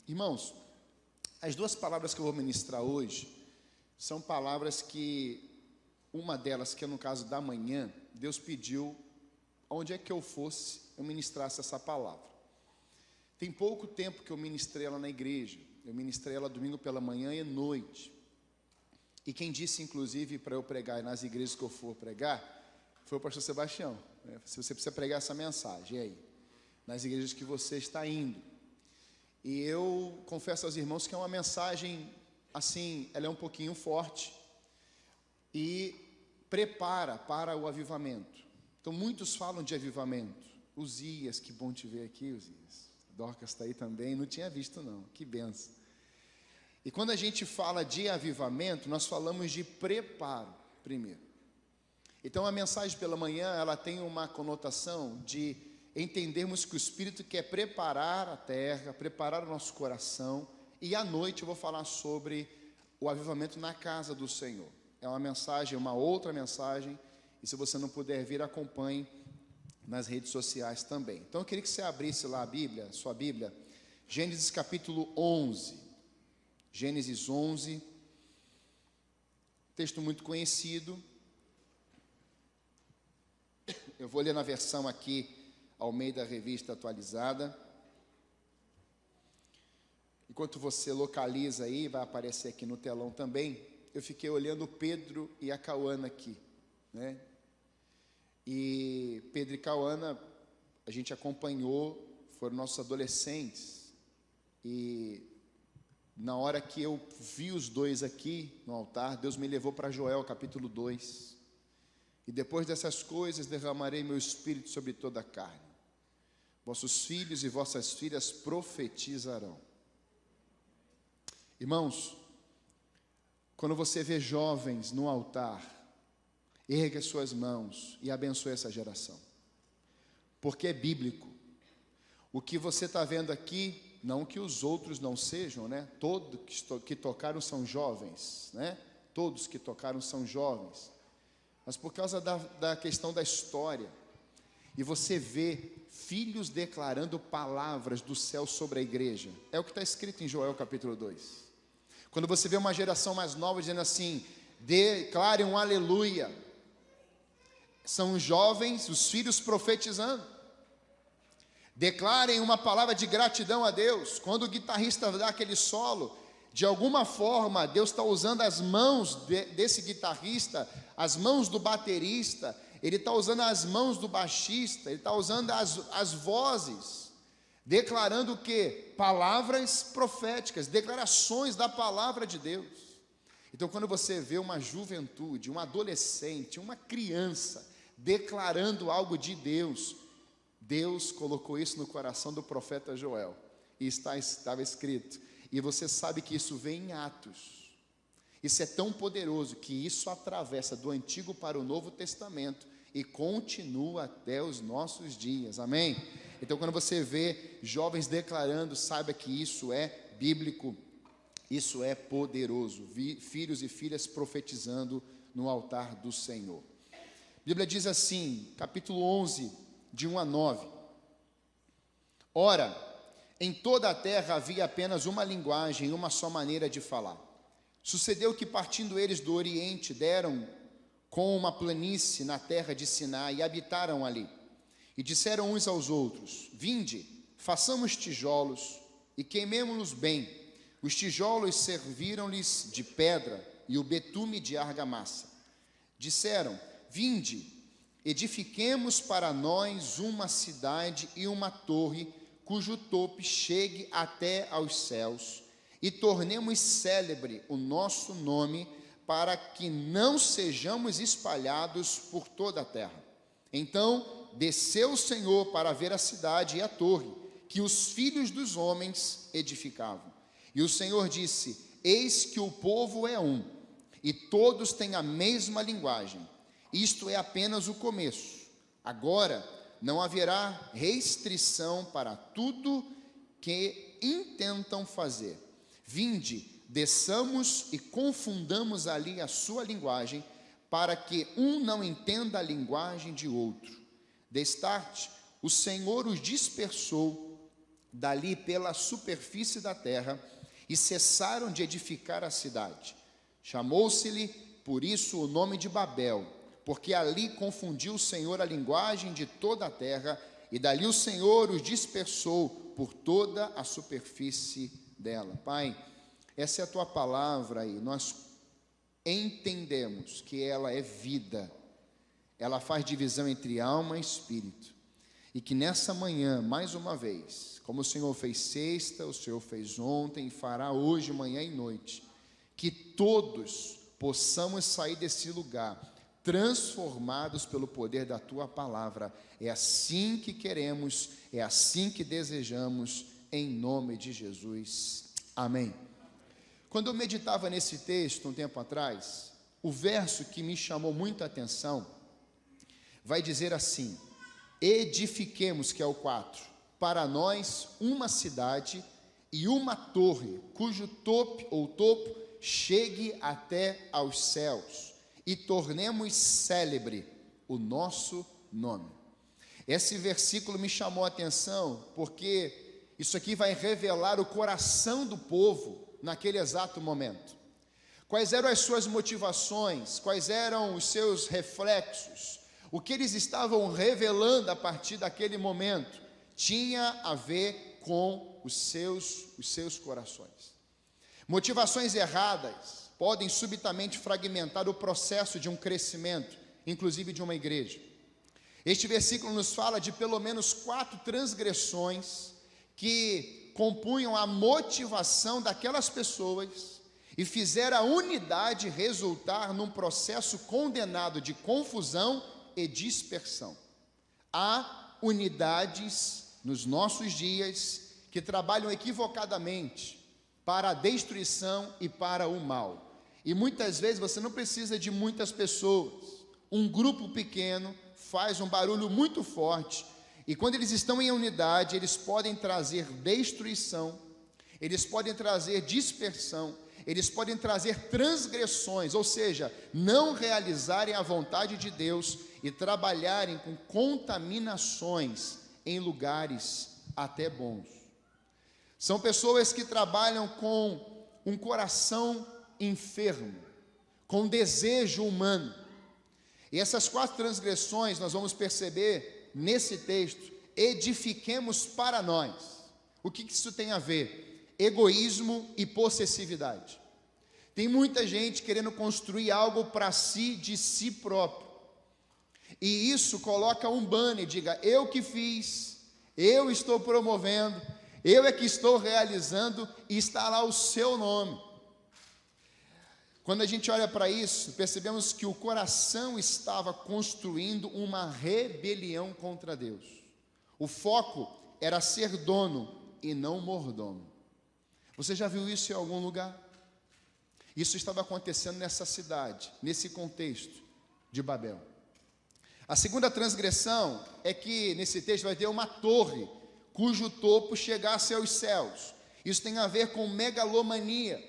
Irmãos, as duas palavras que eu vou ministrar hoje são palavras que, uma delas, que é no caso da manhã, Deus pediu, onde é que eu fosse, eu ministrasse essa palavra. Tem pouco tempo que eu ministrei ela na igreja, eu ministrei ela domingo pela manhã e noite. E quem disse, inclusive, para eu pregar nas igrejas que eu for pregar, foi o pastor Sebastião. Se você precisa pregar essa mensagem, e aí? Nas igrejas que você está indo. E eu confesso aos irmãos que é uma mensagem, assim, ela é um pouquinho forte e prepara para o avivamento. Então, muitos falam de avivamento. Uzias, que bom te ver aqui, Uzias. Dorcas está aí também, não tinha visto não, que benção. E quando a gente fala de avivamento, nós falamos de preparo primeiro. Então, a mensagem pela manhã, ela tem uma conotação de entendermos que o Espírito quer preparar a terra, preparar o nosso coração, e à noite eu vou falar sobre o avivamento na casa do Senhor. É uma mensagem, uma outra mensagem, e se você não puder vir, acompanhe nas redes sociais também. Então eu queria que você abrisse lá a Bíblia, sua Bíblia, Gênesis capítulo 11. Gênesis 11, texto muito conhecido. Eu vou ler na versão aqui, Almeida Revista Atualizada. Enquanto você localiza aí, vai aparecer aqui no telão também, eu fiquei olhando o Pedro e a Cauana aqui, né? E Pedro e Cauana, a gente acompanhou, foram nossos adolescentes, e na hora que eu vi os dois aqui no altar, Deus me levou para Joel capítulo 2, e depois dessas coisas derramarei meu espírito sobre toda a carne, vossos filhos e vossas filhas profetizarão. Irmãos, quando você vê jovens no altar, ergue as suas mãos e abençoe essa geração, porque é bíblico. O que você está vendo aqui, não que os outros não sejam, né? Todos que tocaram são jovens, né? Todos que tocaram são jovens, mas por causa da questão da história, e você vê filhos declarando palavras do céu sobre a igreja, é o que está escrito em Joel capítulo 2. Quando você vê uma geração mais nova dizendo assim, declarem um aleluia, são os jovens, os filhos profetizando. Declarem uma palavra de gratidão a Deus. Quando o guitarrista dá aquele solo, de alguma forma Deus está usando as mãos desse guitarrista, as mãos do baterista, Ele está usando as mãos do baixista, Ele está usando as vozes, declarando o quê? Palavras proféticas, declarações da palavra de Deus. Então, quando você vê uma juventude, um adolescente, uma criança declarando algo de Deus, Deus colocou isso no coração do profeta Joel, e estava escrito, e você sabe que isso vem em Atos. Isso é tão poderoso que isso atravessa do Antigo para o Novo Testamento e continua até os nossos dias, amém? Então, quando você vê jovens declarando, saiba que isso é bíblico, isso é poderoso. Filhos e filhas profetizando no altar do Senhor. A Bíblia diz assim, capítulo 11, de 1 a 9. Ora, em toda a terra havia apenas uma linguagem, uma só maneira de falar. Sucedeu que, partindo eles do Oriente, deram com uma planície na terra de Siná e habitaram ali. E disseram uns aos outros, vinde, façamos tijolos e queimemo-los bem. Os tijolos serviram-lhes de pedra e o betume de argamassa. Disseram, vinde, edifiquemos para nós uma cidade e uma torre, cujo topo chegue até aos céus, e tornemos célebre o nosso nome, para que não sejamos espalhados por toda a terra. Então desceu o Senhor para ver a cidade e a torre, que os filhos dos homens edificavam. E o Senhor disse, eis que o povo é um, e todos têm a mesma linguagem. Isto é apenas o começo. Agora não haverá restrição para tudo que intentam fazer. Vinde, desçamos e confundamos ali a sua linguagem, para que um não entenda a linguagem de outro. Destarte, o Senhor os dispersou dali pela superfície da terra e cessaram de edificar a cidade. Chamou-se-lhe por isso o nome de Babel, porque ali confundiu o Senhor a linguagem de toda a terra, e dali o Senhor os dispersou por toda a superfície dela. Pai, essa é a tua palavra e nós entendemos que ela é vida, ela faz divisão entre alma e espírito, e que nessa manhã, mais uma vez, como o Senhor fez sexta, o Senhor fez ontem e fará hoje, manhã e noite, que todos possamos sair desse lugar transformados pelo poder da tua palavra. É assim que queremos, é assim que desejamos, em nome de Jesus. Amém. Quando eu meditava nesse texto um tempo atrás, o verso que me chamou muita atenção vai dizer assim: edifiquemos, que é o 4, para nós uma cidade e uma torre, cujo topo chegue até aos céus, e tornemos célebre o nosso nome. Esse versículo me chamou a atenção, porque isso aqui vai revelar o coração do povo naquele exato momento. Quais eram as suas motivações, quais eram os seus reflexos, o que eles estavam revelando a partir daquele momento, tinha a ver com os seus corações. Motivações erradas podem subitamente fragmentar o processo de um crescimento, inclusive de uma igreja. Este versículo nos fala de pelo menos 4 transgressões que compunham a motivação daquelas pessoas e fizeram a unidade resultar num processo condenado de confusão e dispersão. Há unidades nos nossos dias que trabalham equivocadamente para a destruição e para o mal. E muitas vezes você não precisa de muitas pessoas. Um grupo pequeno faz um barulho muito forte, e quando eles estão em unidade, eles podem trazer destruição, eles podem trazer dispersão, eles podem trazer transgressões, ou seja, não realizarem a vontade de Deus e trabalharem com contaminações em lugares até bons. São pessoas que trabalham com um coração enfermo, com desejo humano. E essas 4 transgressões nós vamos perceber nesse texto. Edifiquemos para nós. O que isso tem a ver? Egoísmo e possessividade. Tem muita gente querendo construir algo para si, de si próprio. E isso coloca um banner, diga: eu que fiz, eu estou promovendo, eu é que estou realizando, e está lá o seu nome. Quando a gente olha para isso, percebemos que o coração estava construindo uma rebelião contra Deus. O foco era ser dono e não mordomo. Você já viu isso em algum lugar? Isso estava acontecendo nessa cidade, nesse contexto de Babel. A segunda transgressão é que nesse texto vai ter uma torre, cujo topo chegasse aos céus. Isso tem a ver com megalomania.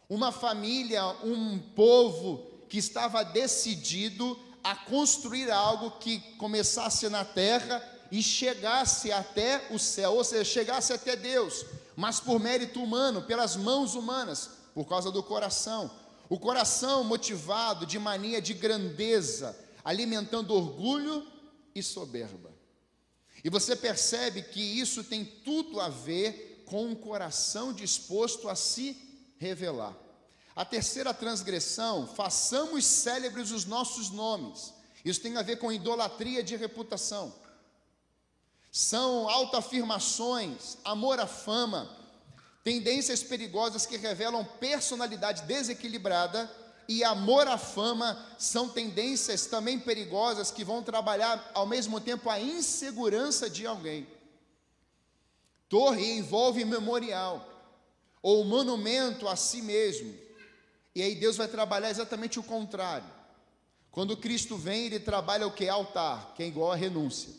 Uma família, um povo que estava decidido a construir algo que começasse na terra e chegasse até o céu, ou seja, chegasse até Deus, mas por mérito humano, pelas mãos humanas, por causa do coração. O coração motivado de mania de grandeza, alimentando orgulho e soberba. E você percebe que isso tem tudo a ver com um coração disposto a se revelar. A terceira transgressão: façamos célebres os nossos nomes. Isso tem a ver com idolatria de reputação. São autoafirmações, amor à fama, tendências perigosas que revelam personalidade desequilibrada, e amor à fama são tendências também perigosas que vão trabalhar ao mesmo tempo a insegurança de alguém. Torre envolve memorial ou monumento a si mesmo, e aí Deus vai trabalhar exatamente o contrário. Quando Cristo vem, Ele trabalha o que? Altar, que é igual a renúncia.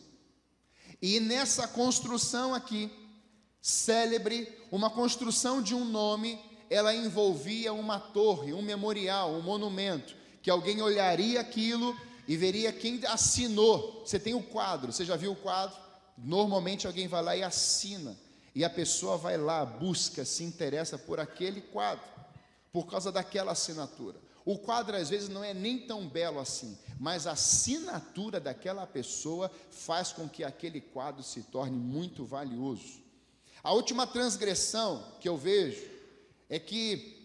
E nessa construção aqui, célebre, uma construção de um nome, ela envolvia uma torre, um memorial, um monumento, que alguém olharia aquilo e veria quem assinou. Você tem o quadro, você já viu o quadro Normalmente alguém vai lá e assina, e a pessoa vai lá, busca, se interessa por aquele quadro, por causa daquela assinatura. O quadro às vezes não é nem tão belo assim, mas a assinatura daquela pessoa faz com que aquele quadro se torne muito valioso. A última transgressão que eu vejo é que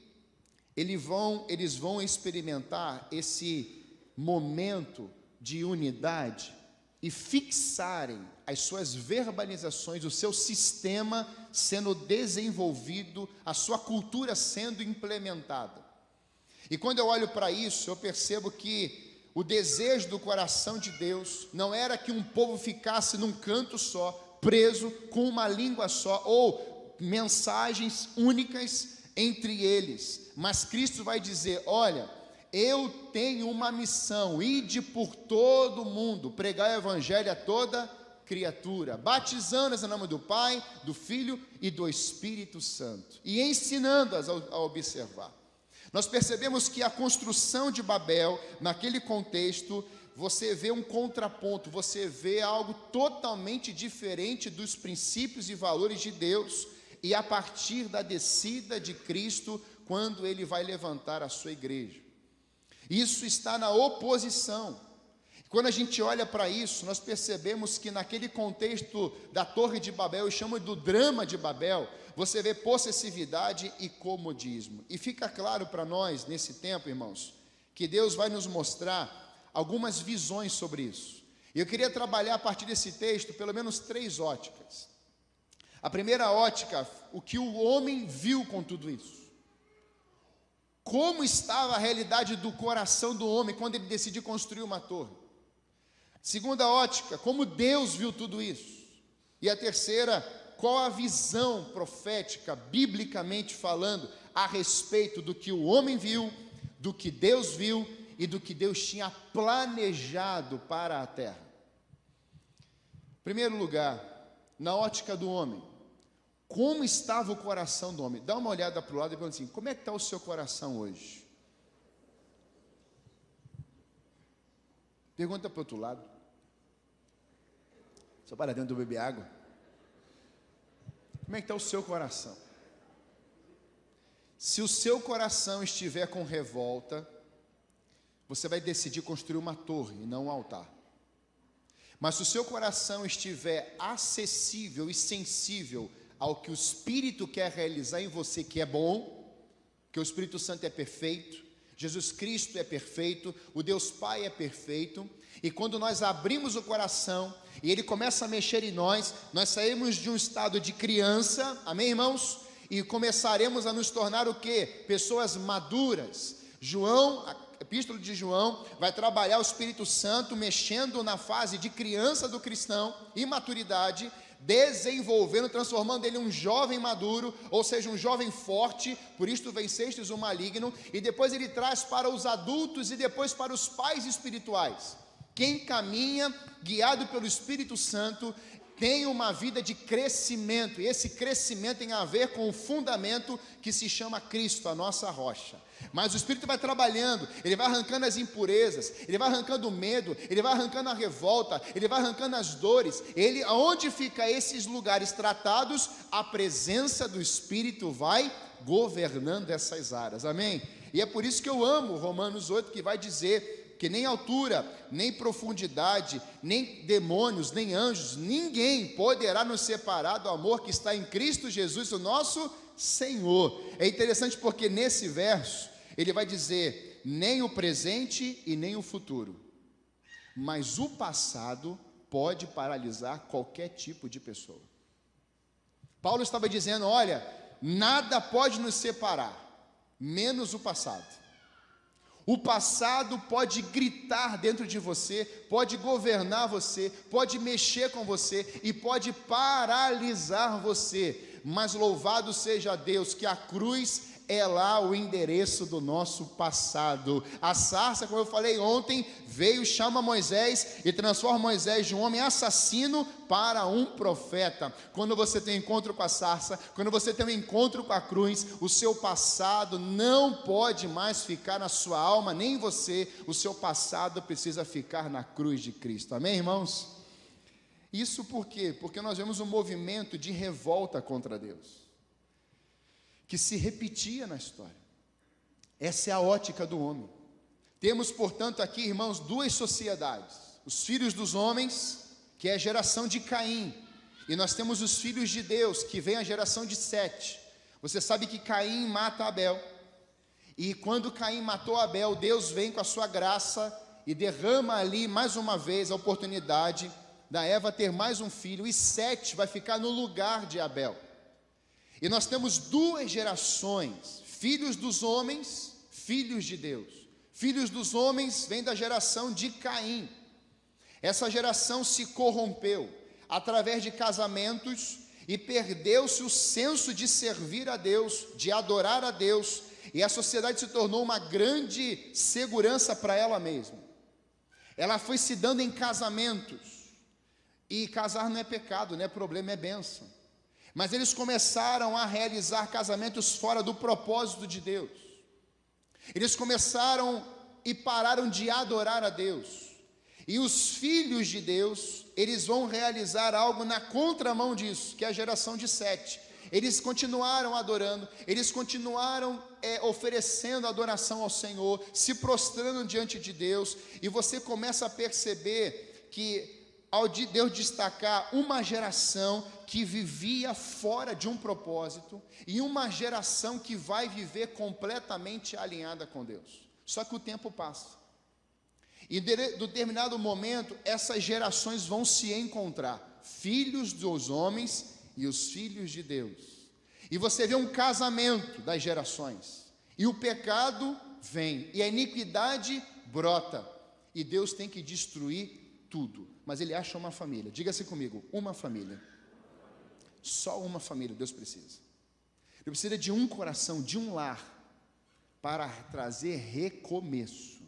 eles vão experimentar esse momento de unidade e fixarem as suas verbalizações, o seu sistema sendo desenvolvido, a sua cultura sendo implementada. E quando eu olho para isso, eu percebo que o desejo do coração de Deus não era que um povo ficasse num canto só, preso, com uma língua só, ou mensagens únicas entre eles, mas Cristo vai dizer: olha, eu tenho uma missão, ide por todo o mundo, pregar o evangelho a toda criatura, batizando-as em nome do Pai, do Filho e do Espírito Santo, e ensinando-as a observar. Nós percebemos que a construção de Babel, naquele contexto, você vê um contraponto, você vê algo totalmente diferente dos princípios e valores de Deus, e a partir da descida de Cristo, quando Ele vai levantar a sua igreja. Isso está na oposição. Quando a gente olha para isso, nós percebemos que naquele contexto da Torre de Babel, eu chamo do drama de Babel, você vê possessividade e comodismo. E fica claro para nós, nesse tempo, irmãos, que Deus vai nos mostrar algumas visões sobre isso. E eu queria trabalhar a partir desse texto, pelo menos 3 óticas. A primeira ótica, o que o homem viu com tudo isso. Como estava a realidade do coração do homem quando ele decidiu construir uma torre. Segunda ótica, como Deus viu tudo isso. E a terceira, qual a visão profética, biblicamente falando, a respeito do que o homem viu, do que Deus viu e do que Deus tinha planejado para a terra. Em primeiro lugar, na ótica do homem, como estava o coração do homem? Dá uma olhada para o lado e pergunta assim: como é que está o seu coração hoje? Pergunta para o outro lado. Só para dentro do beber água. Como é que está o seu coração? Se o seu coração estiver com revolta, você vai decidir construir uma torre e não um altar. Mas se o seu coração estiver acessível e sensível ao que o Espírito quer realizar em você, que é bom, que o Espírito Santo é perfeito, Jesus Cristo é perfeito, o Deus Pai é perfeito, e quando nós abrimos o coração, e Ele começa a mexer em nós saímos de um estado de criança, amém, irmãos? E começaremos a nos tornar o quê? Pessoas maduras. João, a epístola de João, vai trabalhar o Espírito Santo, mexendo na fase de criança do cristão, imaturidade, desenvolvendo, transformando ele em um jovem maduro, ou seja, um jovem forte, por isto vencestes o maligno, e depois ele traz para os adultos e depois para os pais espirituais. Quem caminha guiado pelo Espírito Santo tem uma vida de crescimento, e esse crescimento tem a ver com o fundamento que se chama Cristo, a nossa rocha. Mas o Espírito vai trabalhando, ele vai arrancando as impurezas, ele vai arrancando o medo, ele vai arrancando a revolta, ele vai arrancando as dores. Ele, aonde fica esses lugares tratados, a presença do Espírito vai governando essas áreas, amém? E é por isso que eu amo Romanos 8, que vai dizer que nem altura, nem profundidade, nem demônios, nem anjos, ninguém poderá nos separar do amor que está em Cristo Jesus, o nosso Senhor. É interessante porque nesse verso, ele vai dizer, nem o presente e nem o futuro, mas o passado pode paralisar qualquer tipo de pessoa. Paulo estava dizendo, olha, nada pode nos separar, menos o passado. O passado pode gritar dentro de você, pode governar você, pode mexer com você e pode paralisar você. Mas louvado seja Deus que a cruz é lá o endereço do nosso passado. A sarça, como eu falei ontem, veio, chama Moisés e transforma Moisés de um homem assassino para um profeta. Quando você tem um encontro com a sarça, quando você tem um encontro com a cruz, o seu passado não pode mais ficar na sua alma, nem em você. O seu passado precisa ficar na cruz de Cristo. Amém, irmãos? Isso por quê? Porque nós vemos um movimento de revolta contra Deus, que se repetia na história. Essa é a ótica do homem. Temos, portanto, aqui, irmãos, duas sociedades: os filhos dos homens, que é a geração de Caim, e nós temos os filhos de Deus, que vem a geração de Sete. Você sabe que Caim mata Abel, e quando Caim matou Abel, Deus vem com a sua graça e derrama ali mais uma vez a oportunidade da Eva ter mais um filho, e Sete vai ficar no lugar de Abel. E nós temos duas gerações: filhos dos homens, filhos de Deus. Filhos dos homens vem da geração de Caim. Essa geração se corrompeu através de casamentos e perdeu-se o senso de servir a Deus, de adorar a Deus, e a sociedade se tornou uma grande segurança para ela mesma. Ela foi se dando em casamentos, e casar não é pecado, não é problema, é bênção. Mas eles começaram a realizar casamentos fora do propósito de Deus. Eles começaram e pararam de adorar a Deus. E os filhos de Deus, eles vão realizar algo na contramão disso, que é a geração de Sete. Eles continuaram adorando, eles continuaram oferecendo adoração ao Senhor, se prostrando diante de Deus, e você começa a perceber que, ao Deus destacar uma geração que vivia fora de um propósito, e uma geração que vai viver completamente alinhada com Deus. Só que o tempo passa, e em determinado momento, essas gerações vão se encontrar, filhos dos homens e os filhos de Deus, e você vê um casamento das gerações, e o pecado vem, e a iniquidade brota, e Deus tem que destruir tudo, mas Ele acha uma família. Diga-se comigo, uma família. Só uma família Deus precisa. Ele precisa de um coração, de um lar, para trazer recomeço.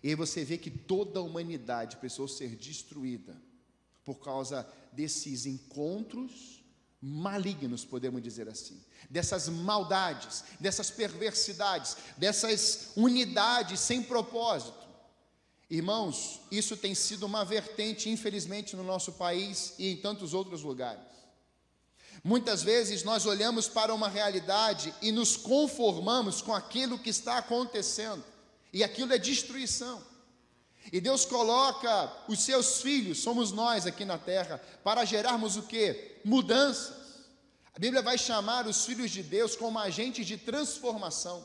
E aí você vê que toda a humanidade precisou ser destruída por causa desses encontros malignos, podemos dizer assim, dessas maldades, dessas perversidades, dessas unidades sem propósito. Irmãos, isso tem sido uma vertente, infelizmente, no nosso país e em tantos outros lugares. Muitas vezes nós olhamos para uma realidade e nos conformamos com aquilo que está acontecendo, e aquilo é destruição. E Deus coloca os seus filhos, somos nós aqui na terra, para gerarmos o quê? Mudanças. A Bíblia vai chamar os filhos de Deus como agentes de transformação.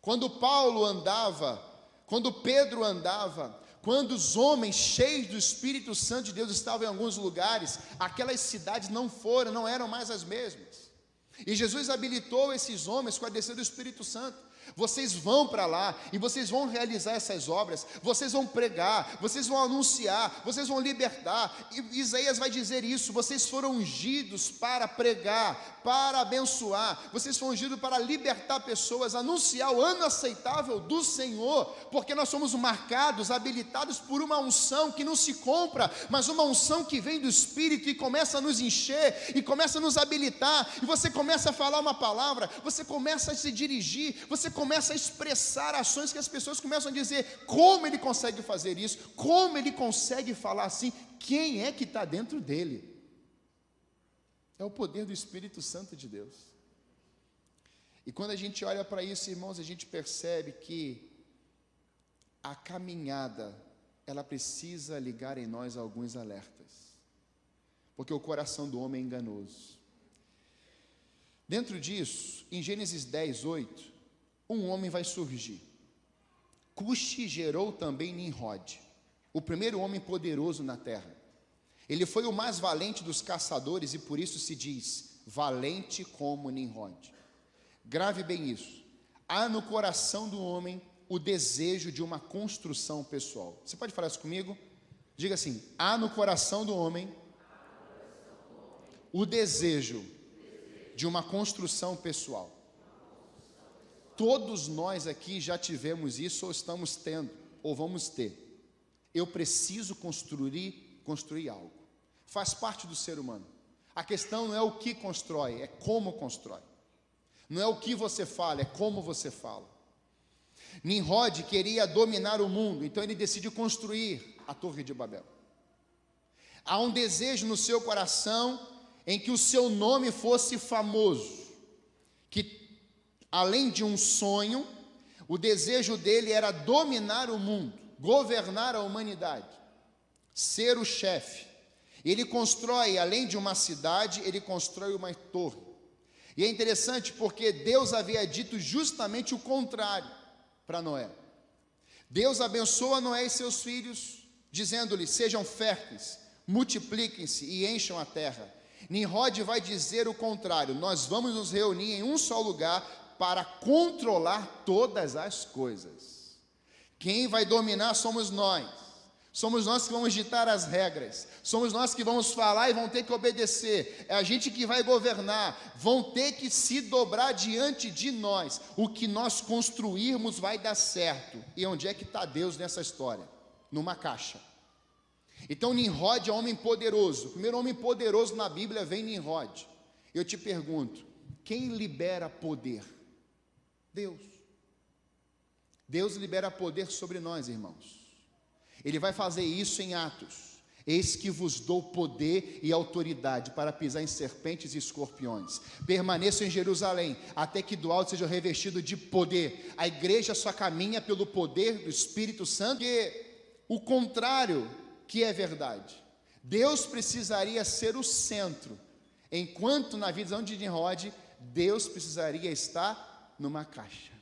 Quando Paulo andava, quando Pedro andava, quando os homens cheios do Espírito Santo de Deus estavam em alguns lugares, aquelas cidades não eram mais as mesmas. E Jesus habilitou esses homens com a descida do Espírito Santo. Vocês vão para lá e vocês vão realizar essas obras, vocês vão pregar, vocês vão anunciar, vocês vão libertar. E Isaías vai dizer isso: vocês foram ungidos para pregar, para abençoar, vocês foram ungidos para libertar pessoas, anunciar o ano aceitável do Senhor, porque nós somos marcados, habilitados por uma unção que não se compra, mas uma unção que vem do Espírito e começa a nos encher, e começa a nos habilitar, e você começa a falar uma palavra, você começa a se dirigir, você começa a expressar ações que as pessoas começam a dizer: como ele consegue fazer isso? Como ele consegue falar assim? Quem é que está dentro dele? É o poder do Espírito Santo de Deus. E quando a gente olha para isso, irmãos, a gente percebe que a caminhada, ela precisa ligar em nós alguns alertas, porque o coração do homem é enganoso. Dentro disso, em Gênesis 10, 8, um homem vai surgir. Cuxi gerou também Nimrod, o primeiro homem poderoso na terra. Ele foi o mais valente dos caçadores e por isso se diz valente como Nimrod. Grave bem isso. Há no coração do homem o desejo de uma construção pessoal. Você pode falar isso comigo? Diga assim: há no coração do homem o desejo de uma construção pessoal. Todos nós aqui já tivemos isso, ou estamos tendo, ou vamos ter. Eu preciso construir algo. Faz parte do ser humano. A questão não é o que constrói, é como constrói. Não é o que você fala, é como você fala. Nimrod queria dominar o mundo, então ele decidiu construir a Torre de Babel. Há um desejo no seu coração em que o seu nome fosse famoso, que além de um sonho, o desejo dele era dominar o mundo, governar a humanidade, ser o chefe. Ele constrói, além de uma cidade, ele constrói uma torre. E é interessante porque Deus havia dito justamente o contrário para Noé. Deus abençoa Noé e seus filhos, dizendo-lhes: sejam férteis, multipliquem-se e encham a terra. Nimrod vai dizer o contrário: nós vamos nos reunir em um só lugar para controlar todas as coisas. Quem vai dominar somos nós. Somos nós que vamos ditar as regras, somos nós que vamos falar e vão ter que obedecer, é a gente que vai governar, vão ter que se dobrar diante de nós. O que nós construirmos vai dar certo. E onde é que está Deus nessa história? Numa caixa. Então Nimrod é um homem poderoso. O primeiro homem poderoso na Bíblia vem Nimrod. Eu te pergunto, quem libera poder? Deus. Deus libera poder sobre nós, irmãos. Ele vai fazer isso em Atos: eis que vos dou poder e autoridade para pisar em serpentes e escorpiões. Permaneçam em Jerusalém, até que do alto seja revestido de poder. A igreja só caminha pelo poder do Espírito Santo, que o contrário que é verdade. Deus precisaria ser o centro, enquanto na visão de Nimrod, Deus precisaria estar numa caixa.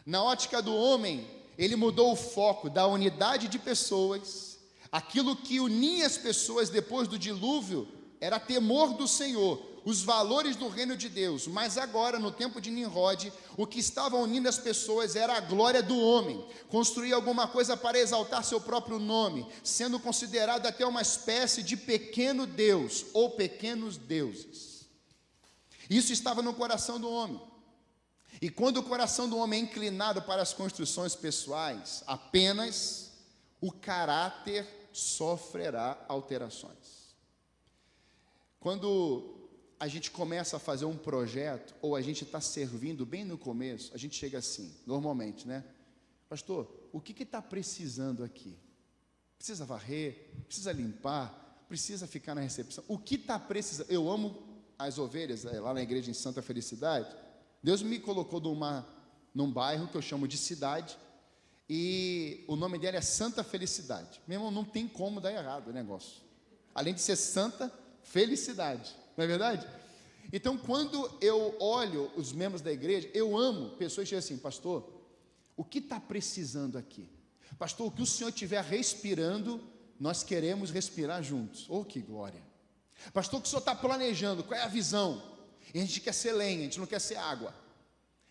Na ótica do homem, ele mudou o foco da unidade de pessoas. Aquilo que unia as pessoas depois do dilúvio era temor do Senhor, os valores do reino de Deus. Mas agora, no tempo de Nimrod, o que estava unindo as pessoas era a glória do homem, construir alguma coisa para exaltar seu próprio nome, sendo considerado até uma espécie de pequeno Deus ou pequenos deuses. Isso estava no coração do homem. E quando o coração do homem é inclinado para as construções pessoais, apenas o caráter sofrerá alterações. Quando a gente começa a fazer um projeto, ou a gente está servindo bem no começo, a gente chega assim, normalmente, né? Pastor, o que está precisando aqui? Precisa varrer? Precisa limpar? Precisa ficar na recepção? O que está precisando? Eu amo as ovelhas, lá na igreja em Santa Felicidade. Deus me colocou num bairro que eu chamo de cidade, e o nome dela é Santa Felicidade. Meu irmão, não tem como dar errado o negócio. Além de ser Santa Felicidade, não é verdade? Então, quando eu olho os membros da igreja, eu amo pessoas que dizem assim: pastor, o que está precisando aqui? Pastor, o que o senhor estiver respirando, nós queremos respirar juntos. Oh, que glória! Pastor, o que o senhor está planejando? Qual é a visão? E a gente quer ser lenha, a gente não quer ser água.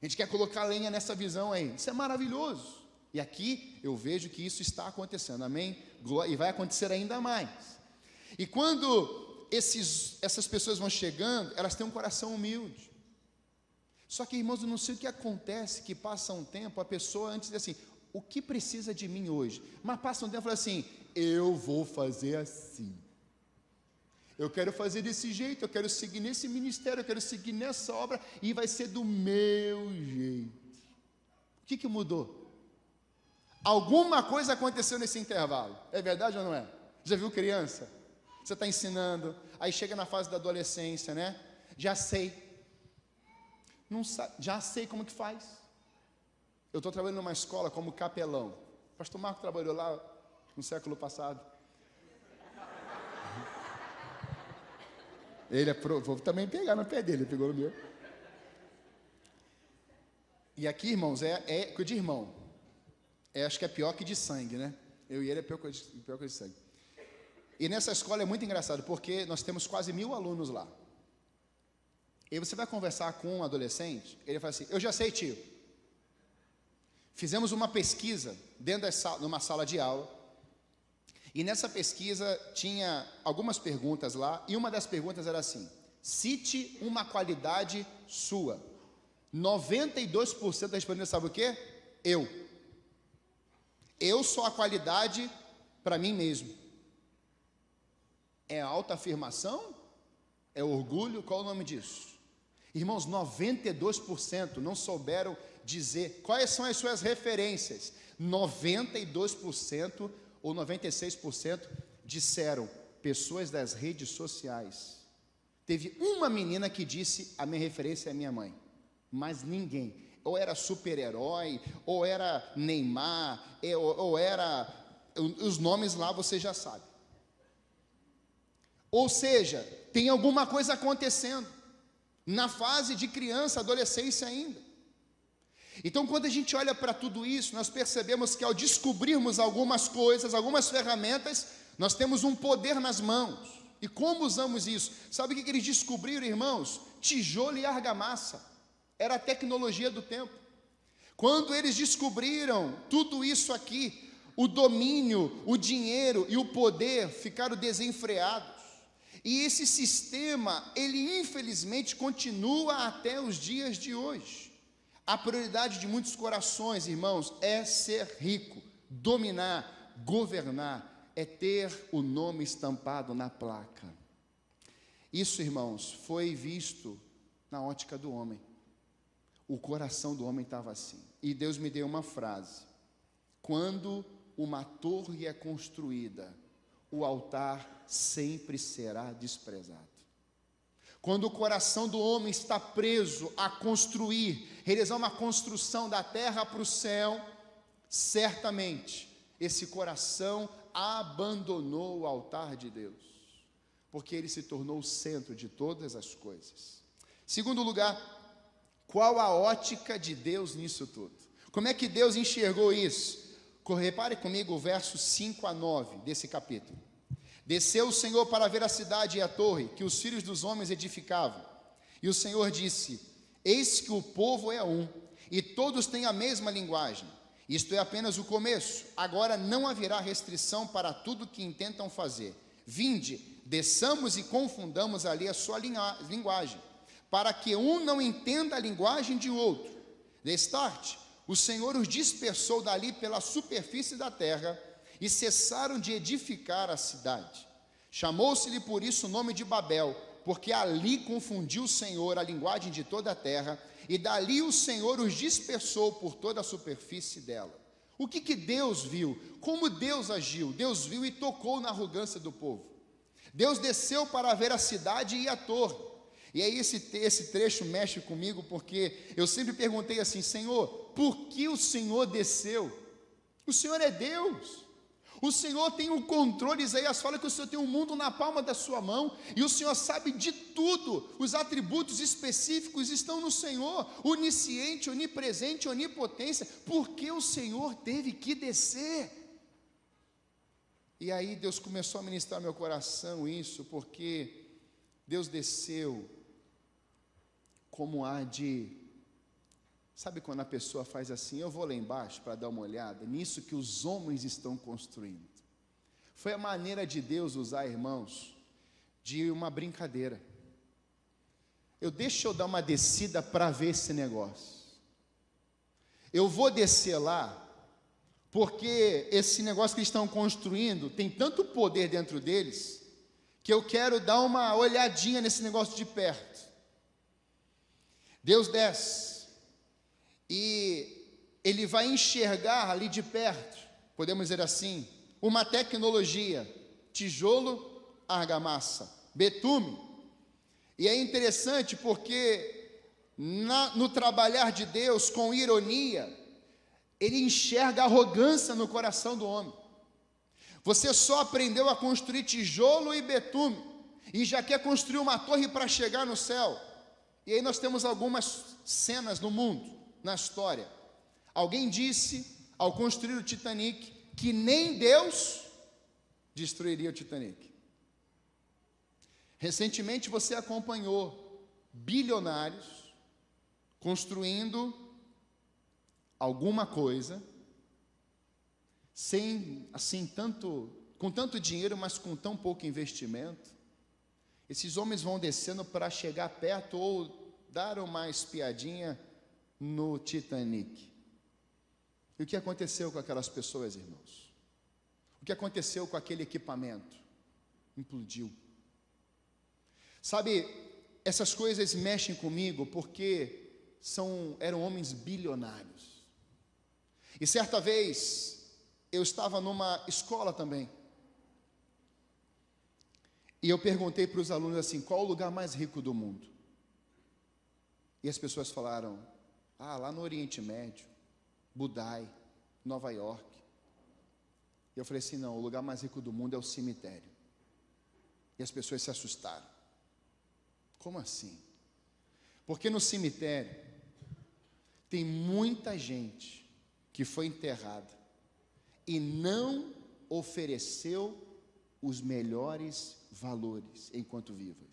A gente quer colocar lenha nessa visão aí. Isso é maravilhoso. E aqui eu vejo que isso está acontecendo, amém? E vai acontecer ainda mais. E quando essas pessoas vão chegando, elas têm um coração humilde. Só que, irmãos, eu não sei o que acontece, que passa um tempo, a pessoa antes diz assim: o que precisa de mim hoje? Mas passa um tempo e fala assim: eu vou fazer assim. Eu quero fazer desse jeito, eu quero seguir nesse ministério, eu quero seguir nessa obra, e vai ser do meu jeito. O que mudou? Alguma coisa aconteceu nesse intervalo. É verdade ou não é? Já viu criança? Você está ensinando, aí chega na fase da adolescência, né? Já sei. Não sabe, já sei como que faz. Eu estou trabalhando numa escola como capelão. O pastor Marco trabalhou lá no século passado. Ele vou também pegar no pé dele, ele pegou no meu. E aqui, irmãos, é coisa de irmão. Acho que é pior que de sangue, né? Eu e ele é pior que de sangue. E nessa escola é muito engraçado, porque nós temos quase 1000 alunos lá. E você vai conversar com um adolescente, ele fala assim: eu já sei, tio. Fizemos uma pesquisa dentro numa sala de aula. E nessa pesquisa tinha algumas perguntas lá, e uma das perguntas era assim: cite uma qualidade sua. 92% respondeu, sabe o quê? Eu sou a qualidade para mim mesmo. É autoafirmação? É orgulho? Qual é o nome disso? Irmãos, 92% não souberam dizer quais são as suas referências. 92% ou 96% disseram: pessoas das redes sociais. Teve uma menina que disse: a minha referência é a minha mãe, mas ninguém. Ou era super-herói, ou era Neymar, ou era... Os nomes lá você já sabe. Ou seja, tem alguma coisa acontecendo na fase de criança, adolescência ainda. Então, quando a gente olha para tudo isso, nós percebemos que ao descobrirmos algumas coisas, algumas ferramentas, nós temos um poder nas mãos. E como usamos isso? Sabe o que eles descobriram, irmãos? Tijolo e argamassa. Era a tecnologia do tempo. Quando eles descobriram tudo isso aqui, o domínio, o dinheiro e o poder ficaram desenfreados. E esse sistema, ele infelizmente continua até os dias de hoje. A prioridade de muitos corações, irmãos, é ser rico, dominar, governar, é ter o nome estampado na placa. Isso, irmãos, foi visto na ótica do homem. O coração do homem estava assim. E Deus me deu uma frase: quando uma torre é construída, o altar sempre será desprezado. Quando o coração do homem está preso a construir, realizar uma construção da terra para o céu, certamente esse coração abandonou o altar de Deus, porque ele se tornou o centro de todas as coisas. Segundo lugar, qual a ótica de Deus nisso tudo? Como é que Deus enxergou isso? Repare comigo o verso 5 a 9 desse capítulo. Desceu o Senhor para ver a cidade e a torre que os filhos dos homens edificavam. E o Senhor disse: eis que o povo é um, e todos têm a mesma linguagem. Isto é apenas o começo. Agora não haverá restrição para tudo que intentam fazer. Vinde, desçamos e confundamos ali a sua linguagem, para que um não entenda a linguagem de outro. Destarte, o Senhor os dispersou dali pela superfície da terra, e cessaram de edificar a cidade. Chamou-se-lhe por isso o nome de Babel, porque ali confundiu o Senhor a linguagem de toda a terra, e dali o Senhor os dispersou por toda a superfície dela. O que Deus viu? Como Deus agiu? Deus viu e tocou na arrogância do povo. Deus desceu para ver a cidade e a torre. E aí esse trecho mexe comigo, porque eu sempre perguntei assim: Senhor, por que o Senhor desceu? O Senhor é Deus. O Senhor tem o controle. Isaías fala que o Senhor tem o mundo na palma da sua mão, e o Senhor sabe de tudo. Os atributos específicos estão no Senhor, onisciente, onipresente, onipotência. Por que o Senhor teve que descer? E aí Deus começou a ministrar ao meu coração isso, porque Deus desceu como há de... Sabe quando a pessoa faz assim: eu vou lá embaixo para dar uma olhada nisso que os homens estão construindo? Foi a maneira de Deus usar, irmãos, de uma brincadeira. Deixa eu dar uma descida para ver esse negócio. Eu vou descer lá, porque esse negócio que eles estão construindo tem tanto poder dentro deles, que eu quero dar uma olhadinha nesse negócio de perto. Deus desce, e ele vai enxergar ali de perto, podemos dizer assim, uma tecnologia: tijolo, argamassa, betume. E é interessante porque no trabalhar de Deus com ironia, ele enxerga a arrogância no coração do homem. Você só aprendeu a construir tijolo e betume, e já quer construir uma torre para chegar no céu. E aí nós temos algumas cenas no mundo, na história. Alguém disse, ao construir o Titanic, que nem Deus destruiria o Titanic. Recentemente você acompanhou bilionários construindo alguma coisa, sem assim com tanto dinheiro, mas com tão pouco investimento. Esses homens vão descendo para chegar perto ou dar uma espiadinha no Titanic. E o que aconteceu com aquelas pessoas, irmãos? O que aconteceu com aquele equipamento? Implodiu. Sabe, essas coisas mexem comigo porque eram homens bilionários. E certa vez eu estava numa escola também, E eu perguntei para os alunos assim, qual o lugar mais rico do mundo? E as pessoas falaram, lá no Oriente Médio, Budai, Nova York. E eu falei assim, não, o lugar mais rico do mundo é o cemitério. E as pessoas se assustaram. Como assim? Porque no cemitério tem muita gente que foi enterrada e não ofereceu os melhores valores enquanto vivas.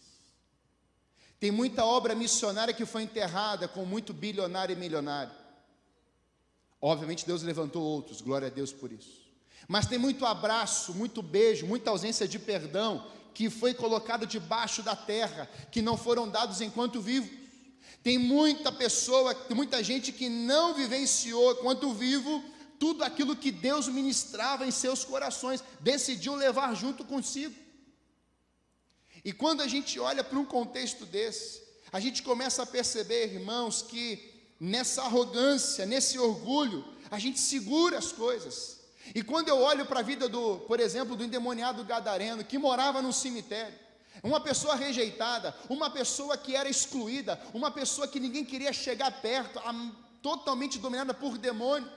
Tem muita obra missionária que foi enterrada com muito bilionário e milionário. Obviamente Deus levantou outros, glória a Deus por isso. Mas tem muito abraço, muito beijo, muita ausência de perdão que foi colocado debaixo da terra, que não foram dados enquanto vivos. Tem muita pessoa, muita gente que não vivenciou enquanto vivo tudo aquilo que Deus ministrava em seus corações, decidiu levar junto consigo. E quando a gente olha para um contexto desse, a gente começa a perceber, irmãos, que nessa arrogância, nesse orgulho, a gente segura as coisas. E quando eu olho para a vida por exemplo, do endemoniado gadareno, que morava no cemitério, uma pessoa rejeitada, uma pessoa que era excluída, uma pessoa que ninguém queria chegar perto, totalmente dominada por demônios.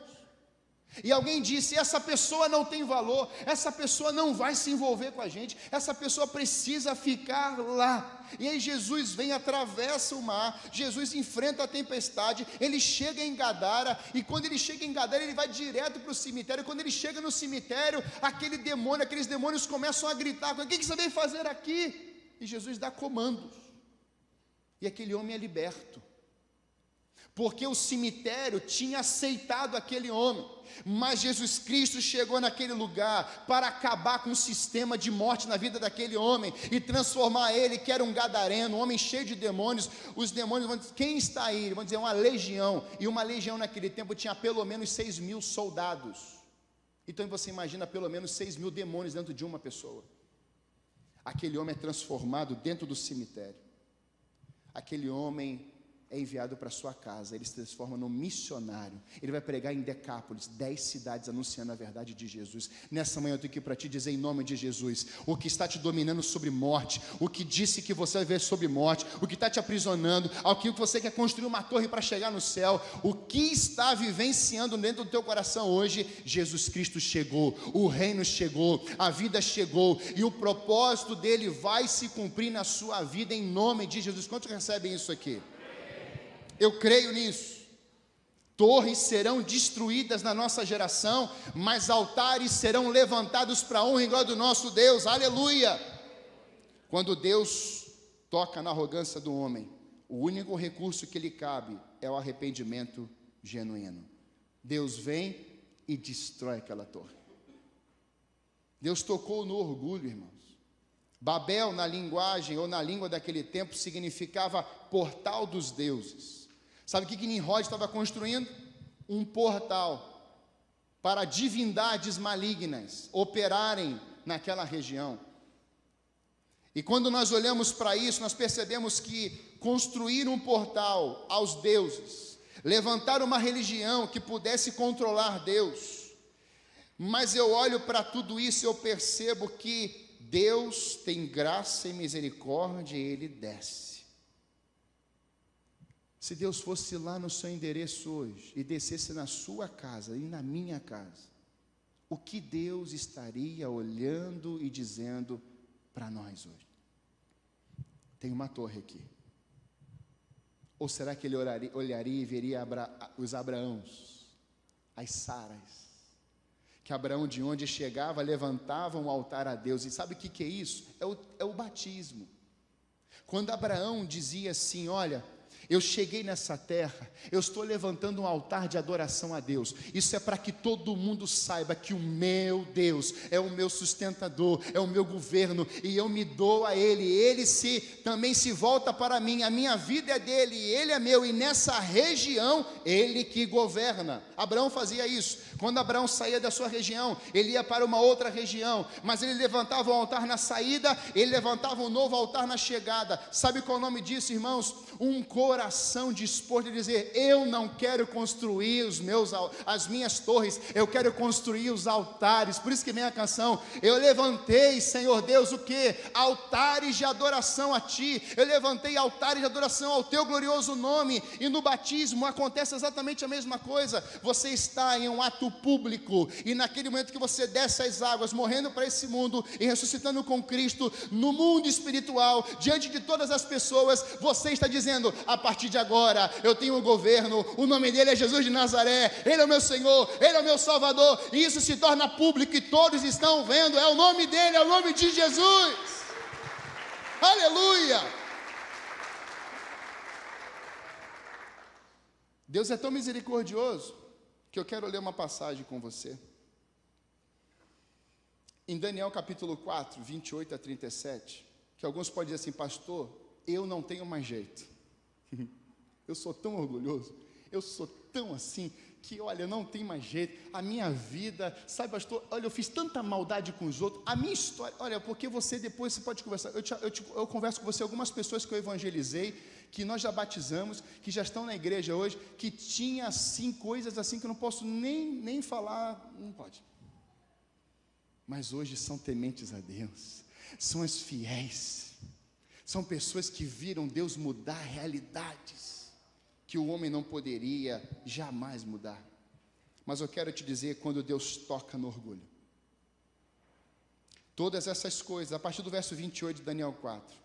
E alguém disse, essa pessoa não tem valor, essa pessoa não vai se envolver com a gente, essa pessoa precisa ficar lá. E aí Jesus vem, atravessa o mar, Jesus enfrenta a tempestade, ele chega em Gadara, e quando ele chega em Gadara, ele vai direto para o cemitério. Quando ele chega no cemitério, aqueles demônios começam a gritar, o que você veio fazer aqui? E Jesus dá comandos, e aquele homem é liberto, porque o cemitério tinha aceitado aquele homem, mas Jesus Cristo chegou naquele lugar para acabar com o sistema de morte na vida daquele homem, e transformar ele, que era um gadareno, um homem cheio de demônios. Os demônios vão dizer, quem está aí? Eles vão dizer, uma legião, e uma legião naquele tempo tinha pelo menos 6.000 soldados, então você imagina pelo menos 6.000 demônios dentro de uma pessoa. Aquele homem é transformado dentro do cemitério, aquele homem é enviado para sua casa, ele se transforma num missionário, ele vai pregar em Decápolis, 10 cidades, anunciando a verdade de Jesus. Nessa manhã eu tenho aqui para te dizer, em nome de Jesus, o que está te dominando sobre morte, o que disse que você vai ver sobre morte, o que está te aprisionando, ao que você quer construir uma torre para chegar no céu, o que está vivenciando dentro do teu coração hoje, Jesus Cristo chegou, o reino chegou, a vida chegou, e o propósito dele vai se cumprir na sua vida, em nome de Jesus. Quantos recebem isso aqui? Eu creio nisso. Torres serão destruídas na nossa geração, mas altares serão levantados para a honra e glória do nosso Deus, aleluia. Quando Deus toca na arrogância do homem, o único recurso que lhe cabe é o arrependimento genuíno. Deus vem e destrói aquela torre. Deus tocou no orgulho, irmãos. Babel, na linguagem ou na língua daquele tempo, significava portal dos deuses. Sabe o que Nimrod estava construindo? Um portal para divindades malignas operarem naquela região. E quando nós olhamos para isso, nós percebemos que construir um portal aos deuses, levantar uma religião que pudesse controlar Deus, mas eu olho para tudo isso e eu percebo que Deus tem graça e misericórdia e Ele desce. Se Deus fosse lá no seu endereço hoje e descesse na sua casa e na minha casa, o que Deus estaria olhando e dizendo para nós hoje? Tem uma torre aqui. Ou será que Ele olharia e veria os Abraãos, as Saras, que Abraão, de onde chegava, levantava um altar a Deus? E sabe o que é isso? É o batismo. Quando Abraão dizia assim, olha, eu cheguei nessa terra, eu estou levantando um altar de adoração a Deus. Isso é para que todo mundo saiba que o meu Deus é o meu sustentador, é o meu governo, e eu me dou a Ele. Ele também se volta para mim, a minha vida é dele, e Ele é meu, e nessa região, Ele que governa. Abraão fazia isso. Quando Abraão saía da sua região, ele ia para uma outra região, mas ele levantava um altar na saída, ele levantava um novo altar na chegada. Sabe qual é o nome disso, irmãos? Um coração disposto a dizer: eu não quero construir as minhas torres, eu quero construir os altares. Por isso que vem a canção: eu levantei, Senhor Deus, o que? Altares de adoração a Ti, eu levantei altares de adoração ao Teu glorioso nome. E no batismo acontece exatamente a mesma coisa. Você está em um ato público, e naquele momento que você desce as águas, morrendo para esse mundo e ressuscitando com Cristo, no mundo espiritual, diante de todas as pessoas, você está dizendo: a partir de agora, eu tenho um governo, o nome dele é Jesus de Nazaré, ele é o meu Senhor, ele é o meu Salvador, e isso se torna público e todos estão vendo, é o nome dele, é o nome de Jesus. Aleluia! Deus é tão misericordioso que eu quero ler uma passagem com você. Em Daniel capítulo 4, 28 a 37, que alguns podem dizer assim: pastor, eu não tenho mais jeito. Eu sou tão orgulhoso, eu sou tão assim, que olha, não tem mais jeito, a minha vida, sabe pastor, olha, eu fiz tanta maldade com os outros, a minha história, olha, porque você depois, você pode conversar, eu converso com você, algumas pessoas que eu evangelizei, que nós já batizamos, que já estão na igreja hoje, que tinha assim, coisas assim, que eu não posso nem falar, não pode, mas hoje são tementes a Deus, são as fiéis, são pessoas que viram Deus mudar realidades que o homem não poderia jamais mudar. Mas eu quero te dizer, quando Deus toca no orgulho, todas essas coisas, a partir do verso 28 de Daniel 4,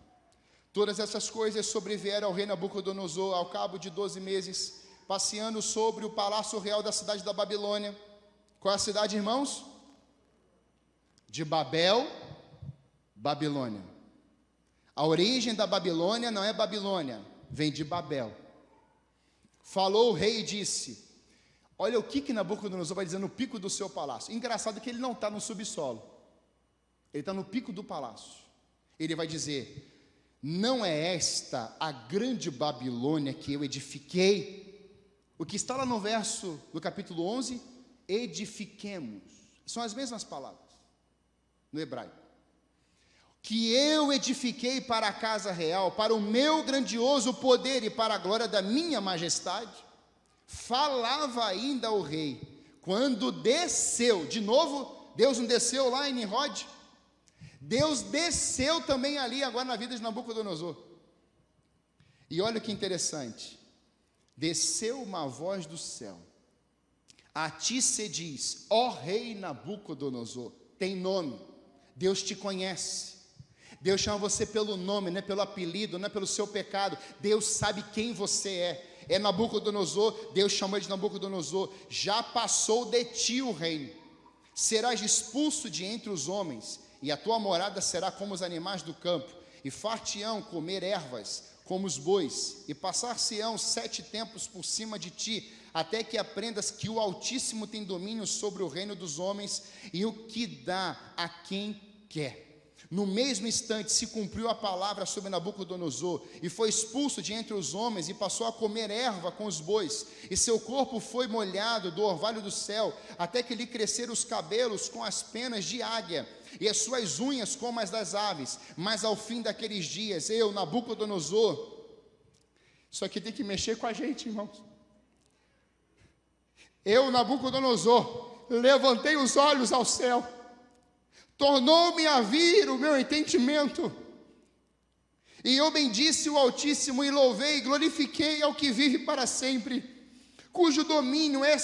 todas essas coisas sobrevieram ao rei Nabucodonosor ao cabo de 12 meses, passeando sobre o palácio real da cidade da Babilônia. Qual é a cidade, irmãos? De Babel, Babilônia. A origem da Babilônia não é Babilônia, vem de Babel. Falou o rei e disse: olha o que Nabucodonosor vai dizer no pico do seu palácio. Engraçado que ele não está no subsolo, ele está no pico do palácio. Ele vai dizer: não é esta a grande Babilônia que eu edifiquei? O que está lá no verso do capítulo 11, edifiquemos, são as mesmas palavras no hebraico. Que eu edifiquei para a casa real, para o meu grandioso poder e para a glória da minha majestade. Falava ainda o rei, quando desceu, de novo, Deus não desceu lá em Nimrod? Deus desceu também ali, agora na vida de Nabucodonosor. E olha que interessante, desceu uma voz do céu, a ti se diz, ó rei Nabucodonosor, tem nome, Deus te conhece, Deus chama você pelo nome, não é pelo apelido, não é pelo seu pecado. Deus sabe quem você é. É Nabucodonosor, Deus chamou de Nabucodonosor. Já passou de ti o reino. Serás expulso de entre os homens, e a tua morada será como os animais do campo, e far-te-ão comer ervas como os bois, e passar-se-ão 7 tempos por cima de ti, até que aprendas que o Altíssimo tem domínio sobre o reino dos homens, e o que dá a quem quer. No mesmo instante se cumpriu a palavra sobre Nabucodonosor, e foi expulso de entre os homens, e passou a comer erva com os bois, e seu corpo foi molhado do orvalho do céu, até que lhe cresceram os cabelos com as penas de águia, e as suas unhas como as das aves. Mas ao fim daqueles dias, eu, Nabucodonosor, isso aqui tem que mexer com a gente, irmãos. Eu, Nabucodonosor, levantei os olhos ao céu, tornou-me a vir o meu entendimento, e eu bendisse o Altíssimo, e louvei e glorifiquei ao que vive para sempre, cujo domínio é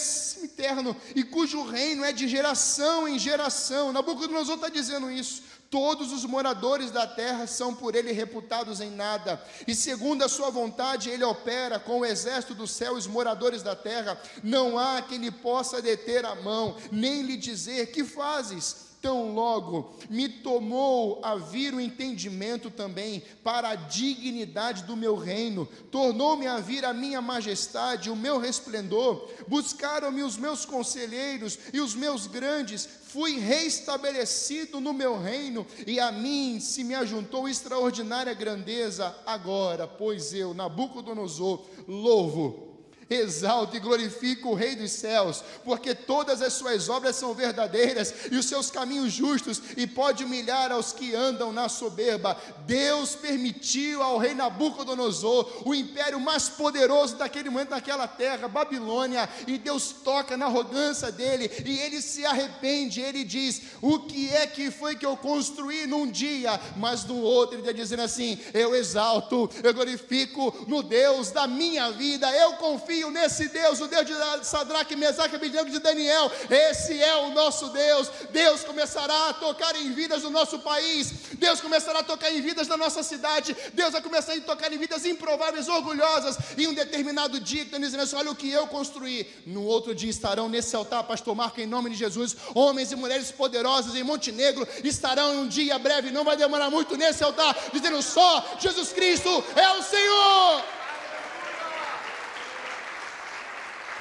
eterno, e cujo reino é de geração em geração. Nabucodonosor está dizendo isso. Todos os moradores da terra são por ele reputados em nada, e segundo a sua vontade ele opera com o exército do céu os moradores da terra. Não há quem lhe possa deter a mão, nem lhe dizer: que fazes? Tão logo me tomou a vir o entendimento também para a dignidade do meu reino, tornou-me a vir a minha majestade, o meu resplendor, buscaram-me os meus conselheiros e os meus grandes, fui reestabelecido no meu reino, e a mim se me ajuntou extraordinária grandeza. Agora, pois eu, Nabucodonosor, louvo, exalto e glorifico o Rei dos céus, porque todas as suas obras são verdadeiras e os seus caminhos justos, e pode humilhar aos que andam na soberba. Deus permitiu ao rei Nabucodonosor, o império mais poderoso daquele momento naquela terra, Babilônia, e Deus toca na arrogância dele, e ele se arrepende. Ele diz: o que é que foi que eu construí num dia, mas no outro ele está dizendo assim: eu exalto, eu glorifico no Deus da minha vida, eu confio nesse Deus, o Deus de Sadraque, Mesaque, Abednego, de Daniel. Esse é o nosso Deus. Deus começará a tocar em vidas do nosso país, Deus começará a tocar em vidas da nossa cidade, Deus vai começar a tocar em vidas improváveis, orgulhosas. Em um determinado dia, que está dizendo assim: olha o que eu construí. No outro dia estarão nesse altar, pastor Marco, em nome de Jesus, homens e mulheres poderosos em Montenegro, estarão em um dia breve, não vai demorar muito, nesse altar, dizendo: só Jesus Cristo é o Senhor.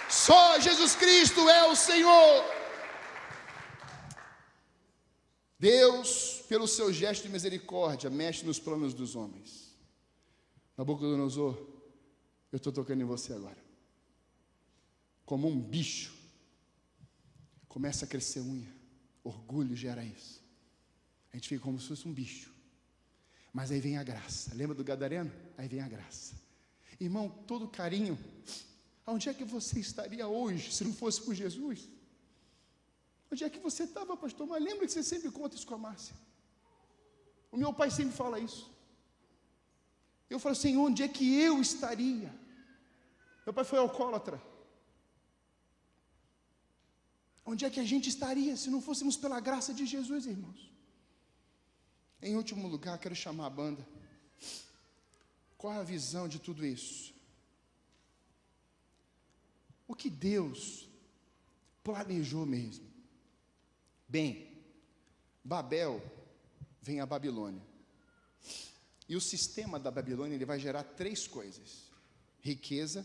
Só Jesus Cristo é o Senhor. Deus, pelo seu gesto de misericórdia, mexe nos planos dos homens. Nabucodonosor, eu estou tocando em você agora. Como um bicho, começa a crescer unha. Orgulho gera isso. A gente fica como se fosse um bicho. Mas aí vem a graça. Lembra do gadareno? Aí vem a graça. Irmão, todo carinho. Onde é que você estaria hoje se não fosse por Jesus? Onde é que você estava, pastor? Mas lembra que você sempre conta isso com a Márcia. O meu pai sempre fala isso. Eu falo: Senhor, onde é que eu estaria? Meu pai foi alcoólatra. Onde é que a gente estaria se não fôssemos pela graça de Jesus, irmãos? Em último lugar, quero chamar a banda. Qual é a visão de tudo isso? O que Deus planejou mesmo? Bem, Babel vem a Babilônia. E o sistema da Babilônia, ele vai gerar três coisas: riqueza,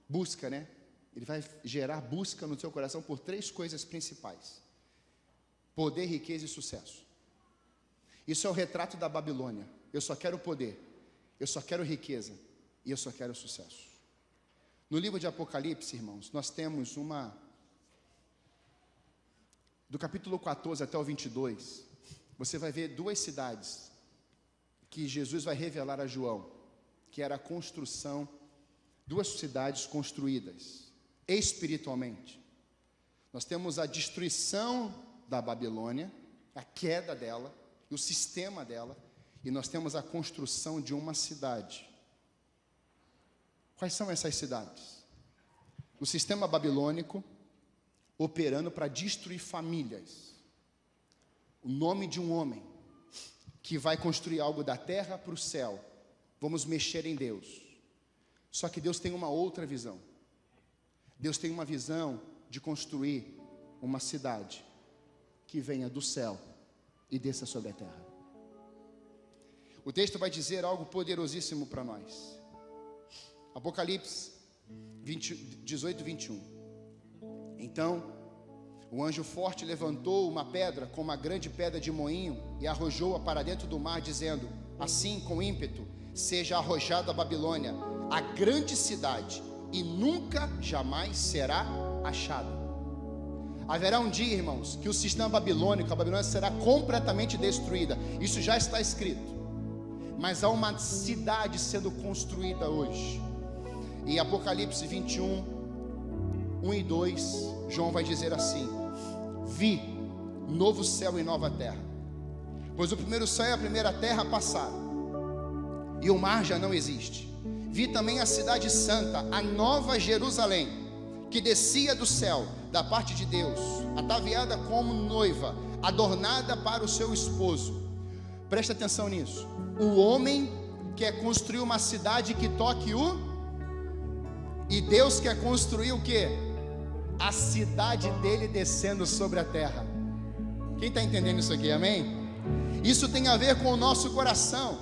busca, né? Ele vai gerar busca no seu coração por três coisas principais: poder, riqueza e sucesso. Isso é o retrato da Babilônia. Eu só quero poder, eu só quero riqueza e eu só quero sucesso. No livro de Apocalipse, irmãos, nós temos do capítulo 14 até o 22, você vai ver duas cidades que Jesus vai revelar a João, que era a construção, duas cidades construídas espiritualmente. Nós temos a destruição da Babilônia, a queda dela, e o sistema dela, e nós temos a construção de uma cidade. Quais são essas cidades? O sistema babilônico operando para destruir famílias. O nome de um homem que vai construir algo da terra para o céu. Vamos mexer em Deus. Só que Deus tem uma outra visão. Deus tem uma visão de construir uma cidade que venha do céu e desça sobre a terra. O texto vai dizer algo poderosíssimo para nós. Apocalipse 18, 21. Então, o anjo forte levantou uma pedra com uma grande pedra de moinho e arrojou-a para dentro do mar, dizendo: assim, com ímpeto, seja arrojada a Babilônia, a grande cidade, e nunca jamais será achada. Haverá um dia, irmãos, que o sistema babilônico, a Babilônia, será completamente destruída. Isso já está escrito. Mas há uma cidade sendo construída hoje. Em Apocalipse 21, 1 e 2, João vai dizer assim: vi novo céu e nova terra, pois o primeiro céu e a primeira terra passaram, e o mar já não existe. Vi também a cidade santa, a nova Jerusalém, que descia do céu, da parte de Deus, ataviada como noiva, adornada para o seu esposo. Presta atenção nisso. O homem quer construir uma cidade que toque e Deus quer construir o quê? A cidade dele descendo sobre a terra. Quem está entendendo isso aqui, amém? Isso tem a ver com o nosso coração.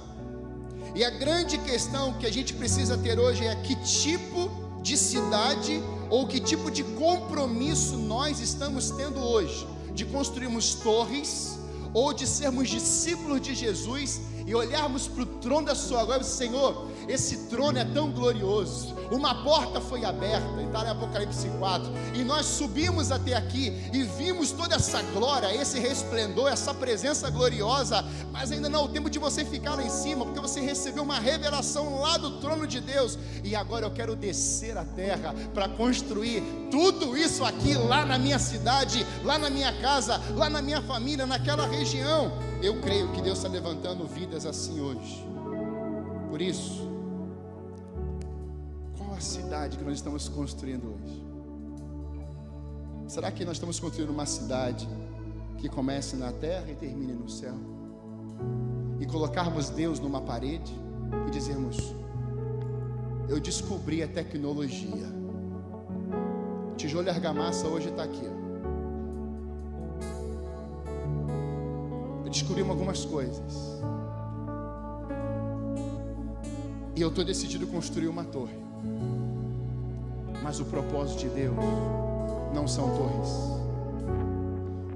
E a grande questão que a gente precisa ter hoje é que tipo de cidade ou que tipo de compromisso nós estamos tendo hoje, de construirmos torres ou de sermos discípulos de Jesus e olharmos para o trono da sua glória e dizer: Senhor, esse trono é tão glorioso. Uma porta foi aberta, está em Apocalipse 4, e nós subimos até aqui e vimos toda essa glória, esse resplendor, essa presença gloriosa, mas ainda não é o tempo de você ficar lá em cima, porque você recebeu uma revelação lá do trono de Deus, e agora eu quero descer a terra para construir tudo isso aqui lá na minha cidade, lá na minha casa, lá na minha família, naquela região. Eu creio que Deus está levantando vidas assim hoje. Por isso, qual a cidade que nós estamos construindo hoje? Será que nós estamos construindo uma cidade que comece na terra e termine no céu? E colocarmos Deus numa parede e dizermos: eu descobri a tecnologia. Tijolo e argamassa hoje está aqui. Eu descobri algumas coisas. E eu estou decidido a construir uma torre. Mas o propósito de Deus não são torres.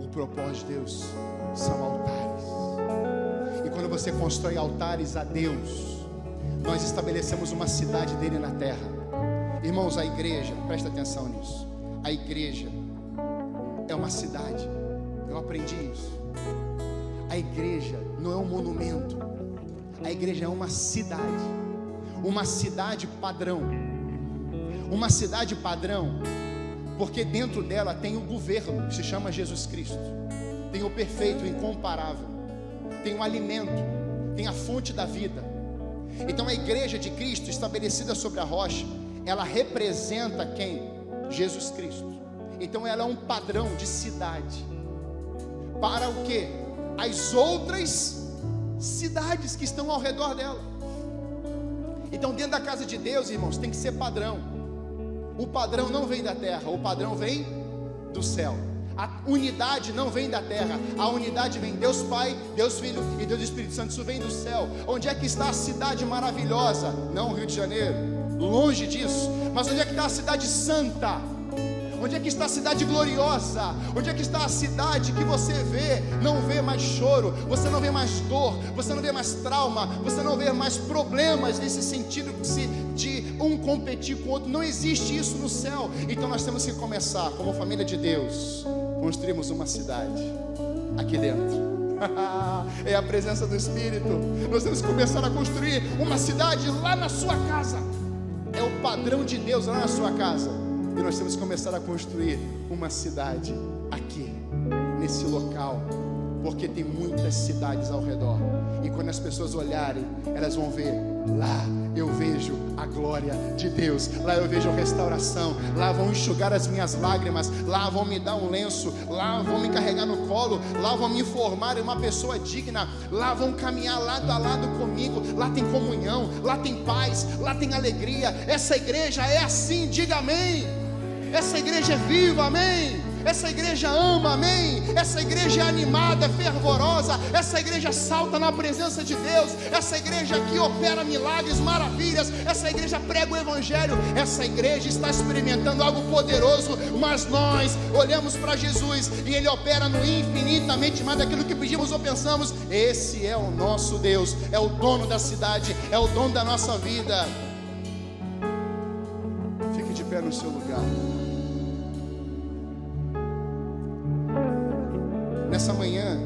O propósito de Deus são altares. E quando você constrói altares a Deus, nós estabelecemos uma cidade dele na terra. Irmãos, a igreja, presta atenção nisso. A igreja é uma cidade. Eu aprendi isso. A igreja não é um monumento. A igreja é uma cidade. Uma cidade padrão. Uma cidade padrão, porque dentro dela tem o governo, que se chama Jesus Cristo. Tem o perfeito, o incomparável. Tem o alimento, tem a fonte da vida. Então a igreja de Cristo, estabelecida sobre a rocha, ela representa quem? Jesus Cristo. Então ela é um padrão de cidade. Para o quê? As outras cidades que estão ao redor dela. Então dentro da casa de Deus, irmãos, tem que ser padrão. O padrão não vem da terra, o padrão vem do céu. A unidade não vem da terra, a unidade vem Deus Pai, Deus Filho e Deus Espírito Santo. Isso vem do céu. Onde é que está a cidade maravilhosa? Não o Rio de Janeiro, longe disso. Mas onde é que está a cidade santa? Onde é que está a cidade gloriosa? Onde é que está a cidade que você vê? Não vê mais choro, você não vê mais dor, você não vê mais trauma, você não vê mais problemas nesse sentido de um competir com o outro. Não existe isso no céu. Então nós temos que começar, como família de Deus, construirmos uma cidade aqui dentro. É a presença do Espírito. Nós temos que começar a construir uma cidade lá na sua casa. É o padrão de Deus lá na sua casa. E nós temos que começar a construir uma cidade aqui, nesse local, porque tem muitas cidades ao redor. E quando as pessoas olharem, elas vão ver: lá eu vejo a glória de Deus, lá eu vejo a restauração, lá vão enxugar as minhas lágrimas, lá vão me dar um lenço, lá vão me carregar no colo, lá vão me formar em uma pessoa digna, lá vão caminhar lado a lado comigo, lá tem comunhão, lá tem paz, lá tem alegria. Essa igreja é assim, diga amém. Essa igreja é viva, amém. Essa igreja ama, amém. Essa igreja é animada, fervorosa. Essa igreja salta na presença de Deus. Essa igreja aqui opera milagres, maravilhas. Essa igreja prega o evangelho. Essa igreja está experimentando algo poderoso. Mas nós olhamos para Jesus e Ele opera no infinitamente mais daquilo que pedimos ou pensamos. Esse é o nosso Deus, é o dono da cidade, é o dono da nossa vida. Fique de pé no seu lugar. Nessa manhã,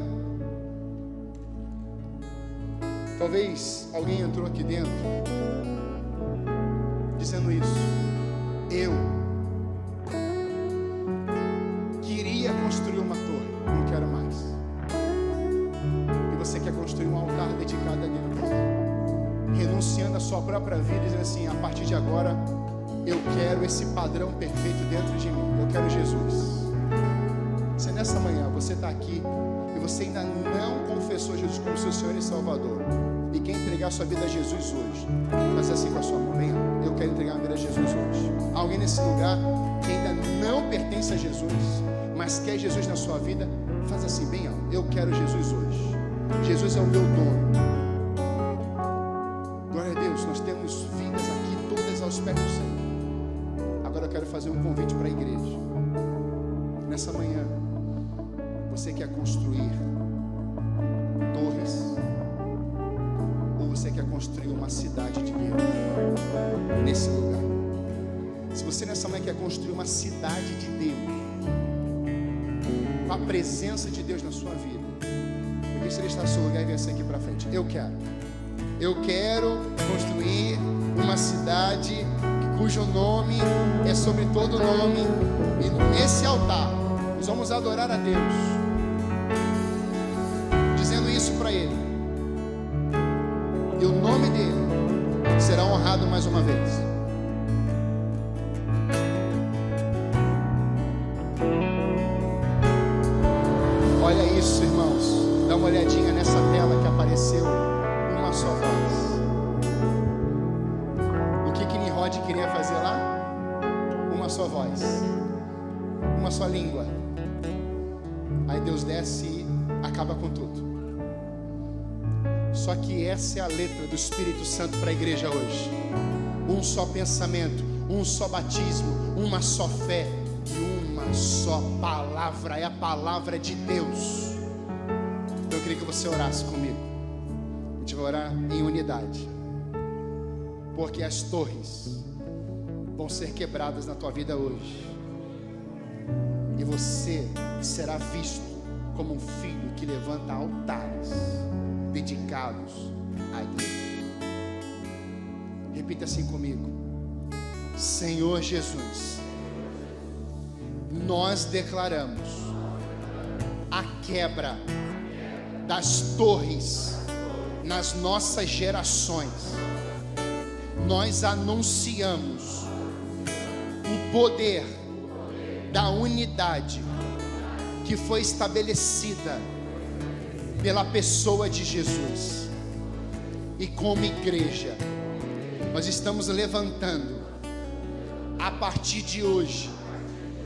talvez alguém entrou aqui dentro dizendo isso: eu queria construir uma torre, não quero mais. E você quer construir um altar dedicado a Deus, renunciando à sua própria vida, dizendo assim: a partir de agora eu quero esse padrão perfeito dentro de mim, eu quero Jesus. Se nessa manhã você está aqui e você ainda não confessou Jesus como seu Senhor e Salvador e quer entregar sua vida a Jesus hoje, faz assim com a sua mão: bem, eu quero entregar a minha vida a Jesus hoje. Alguém nesse lugar que ainda não pertence a Jesus, mas quer Jesus na sua vida, faz assim: bem, eu quero Jesus hoje. Jesus é o meu dono. Glória a Deus, nós temos vidas aqui todas aos pés do Senhor. Agora eu quero fazer um convite para a igreja. Nessa manhã, você quer construir torres ou você quer construir uma cidade de Deus nesse lugar. Se você nessa manhã quer construir uma cidade de Deus, com a presença de Deus na sua vida, porque se Ele está no seu lugar e vem aqui para frente. Eu quero construir uma cidade cujo nome é sobre todo nome, e nesse altar nós vamos adorar a Deus, dizendo isso para Ele, e o nome dEle será honrado mais uma vez. Olha isso, irmãos, dá uma olhadinha nessa tela que apareceu, uma só voz. O que Nimrod queria fazer lá? Uma só voz, uma só língua. Aí Deus desce e acaba com tudo. Só que essa é a letra do Espírito Santo para a igreja hoje. Um só pensamento, um só batismo, uma só fé e uma só palavra. É a palavra de Deus. Então eu queria que você orasse comigo. A gente vai orar em unidade, porque as torres vão ser quebradas na tua vida hoje, e você será visto como um filho que levanta altares dedicados a Deus. Repita assim comigo: Senhor Jesus, nós declaramos a quebra das torres nas nossas gerações. Nós anunciamos o poder da unidade que foi estabelecida pela pessoa de Jesus. E como igreja, nós estamos levantando a partir de hoje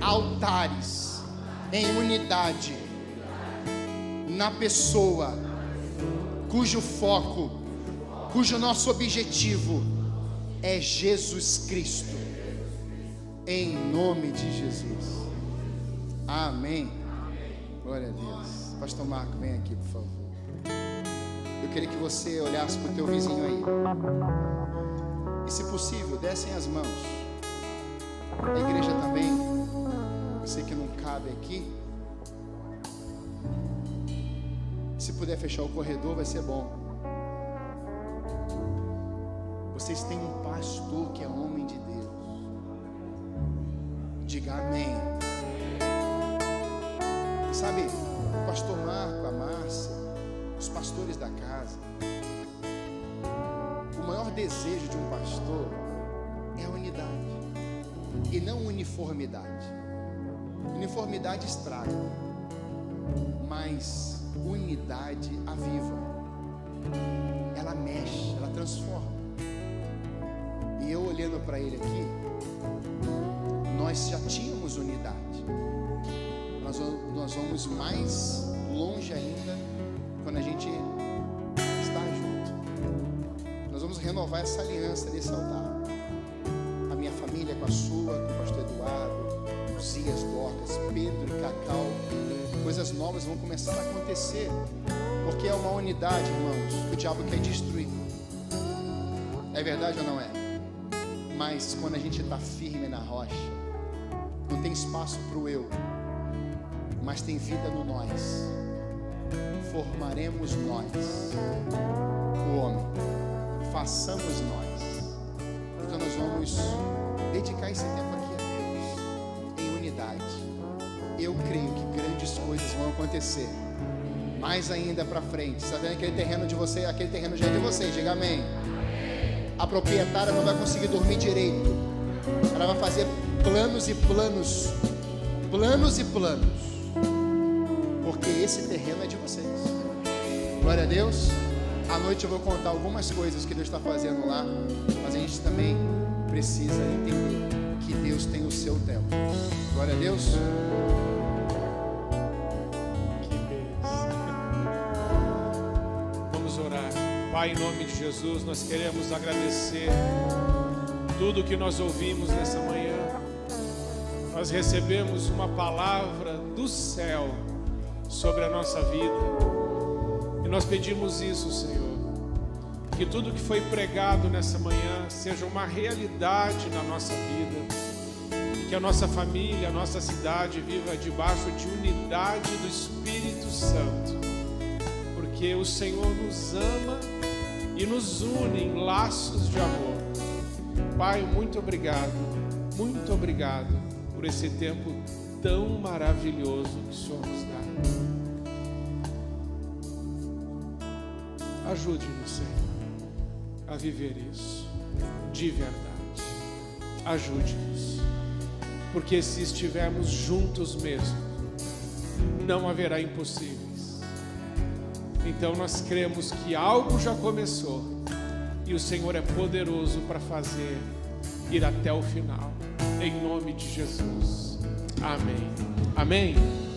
altares em unidade na pessoa cujo foco, cujo nosso objetivo é Jesus Cristo, em nome de Jesus. Amém. Glória a Deus. Pastor Marco, vem aqui, por favor. Eu queria que você olhasse para o teu vizinho aí, e se possível, dessem as mãos. A igreja também, você que não cabe aqui, se puder fechar o corredor vai ser bom. Vocês têm um pastor que é homem de Deus. Diga amém. Sabe, o pastor Marco, a Márcia, os pastores da casa, o maior desejo de um pastor é a unidade e não uniformidade. Uniformidade estraga, mas unidade aviva, ela mexe, ela transforma. E eu olhando para ele aqui, nós já tínhamos unidade. Nós vamos mais longe ainda quando a gente está junto. Nós vamos renovar essa aliança nesse altar. A minha família com a sua, com o pastor Eduardo, Zias, Dorcas, Pedro e Cacau. Coisas novas vão começar a acontecer, porque é uma unidade, irmãos, que o diabo quer destruir. É verdade ou não é? Mas quando a gente está firme na rocha, não tem espaço para o eu, mas tem vida no nós. Formaremos nós o homem, façamos nós. Então nós vamos dedicar esse tempo aqui a Deus em unidade. Eu creio que grandes coisas vão acontecer mais ainda para frente. Está vendo aquele terreno de você? Aquele terreno já é de vocês, diga amém. A proprietária não vai conseguir dormir direito. Ela vai fazer planos e planos, planos e planos, porque esse terreno é de vocês. Glória a Deus. À noite eu vou contar algumas coisas que Deus está fazendo lá, mas a gente também precisa entender que Deus tem o seu tempo. Glória a Deus. Que beleza. Vamos orar. Pai, em nome de Jesus, nós queremos agradecer tudo que nós ouvimos nessa manhã. Nós recebemos uma palavra do céu sobre a nossa vida, e nós pedimos isso, Senhor, Que tudo que foi pregado nessa manhã seja uma realidade na nossa vida. Que a nossa família, a nossa cidade viva debaixo de unidade do Espírito Santo. Porque o Senhor nos ama e nos une em laços de amor. Pai, muito obrigado por esse tempo tão maravilhoso que o Senhor nos dá. Ajude-nos, Senhor, a viver isso de verdade. Ajude-nos, porque se estivermos juntos mesmo, não haverá impossíveis. Então nós cremos que algo já começou e o Senhor é poderoso para fazer ir até o final. Em nome de Jesus. Amém. Amém.